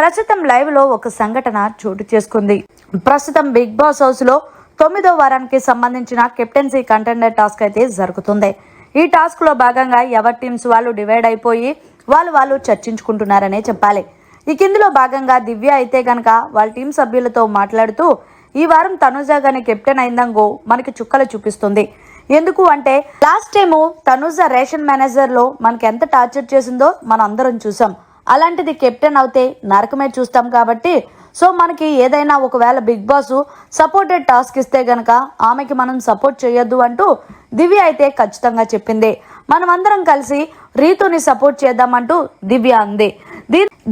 ప్రస్తుతం లైవ్ లో ఒక సంఘటన చోటు చేసుకుంది. ప్రస్తుతం బిగ్ బాస్ హౌస్ లో 9వ వారానికి సంబంధించిన కెప్టెన్సీ కంటెండర్ టాస్క్ అయితే జరుగుతుంది. ఈ టాస్క్ లో భాగంగా ఎవరి టీమ్స్ వాళ్ళు డివైడ్ అయిపోయి వాళ్ళు చర్చించుకుంటున్నారనే చెప్పాలి. ఈ కిందిలో భాగంగా దివ్య అయితే గనక వాళ్ళ టీం సభ్యులతో మాట్లాడుతూ ఈ వారం తనుజ గాని కెప్టెన్ అయిందంగో మనకి చుక్కలు చూపిస్తుంది. ఎందుకు అంటే last time Tanuja ration manager లో మనకి ఎంత టార్చర్ చేసిందో మనం అందరం చూసాం. అలాంటిది కెప్టెన్ అవుతే నరకమే చూస్తాం కాబట్టి సో మనకి ఏదైనా ఒకవేళ బిగ్ బాస్ సపోర్టెడ్ టాస్క్ ఇస్తే గనక ఆమెకి మనం సపోర్ట్ చేయొద్దు అంటూ దివ్య అయితే ఖచ్చితంగా చెప్పింది. మనం అందరం కలిసి రీతుని సపోర్ట్ చేద్దామంటూ దివ్య అంది.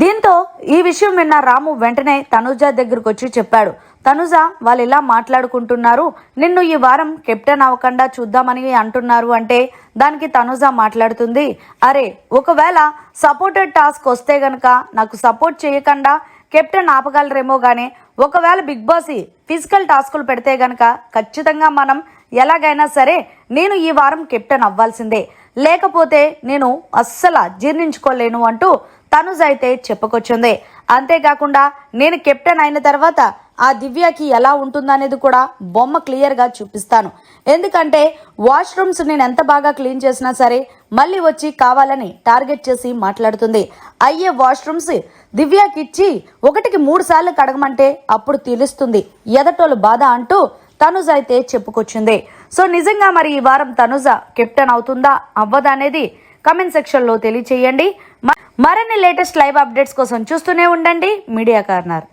దీంతో ఈ విషయం విన్న రాము వెంటనే తనుజ దగ్గరకు వచ్చి చెప్పాడు, తనుజ వాళ్ళు ఇలా మాట్లాడుకుంటున్నారు, నిన్ను ఈ వారం కెప్టెన్ అవ్వకుండా చూద్దామని అంటున్నారు అంటే దానికి తనుజ మాట్లాడుతుంది, అరే ఒకవేళ సపోర్టెడ్ టాస్క్ వస్తే గనక నాకు సపోర్ట్ చేయకుండా కెప్టెన్ ఆపగలరేమో గానీ ఒకవేళ బిగ్ బాస్ ఫిజికల్ టాస్కులు పెడితే గనక ఖచ్చితంగా మనం ఎలాగైనా సరే నేను ఈ వారం కెప్టెన్ అవ్వాల్సిందే, లేకపోతే నేను అస్సలు జీర్ణించుకోలేను అంటూ తనుజ అయితే చెప్పుకొచ్చింది. అంతేకాకుండా నేను కెప్టెన్ అయిన తర్వాత ఆ దివ్యకి ఎలా ఉంటుందనేది కూడా బొమ్మ క్లియర్గా చూపిస్తాను. ఎందుకంటే వాష్రూమ్స్ నేను ఎంత బాగా క్లీన్ చేసినా సరే మళ్ళీ వచ్చి కావాలని టార్గెట్ చేసి మాట్లాడుతుంది. అయ్యే వాష్రూమ్స్ దివ్యకి ఇచ్చి 1కి 3 సార్లు కడగమంటే అప్పుడు తెలుస్తుంది ఎదటోళ్ళు బాధ అంటూ తనుజ అయితే చెప్పుకొచ్చింది. సో నిజంగా మరి ఈ వారం తనుజ కెప్టెన్ అవుతుందా అవ్వదా అనేది కమెంట్ సెక్షన్ లో తెలియచేయండి. మరిన్ని లేటెస్ట్ లైవ్ అప్డేట్స్ కోసం చూస్తూనే ఉండండి మీడియా కార్నర్.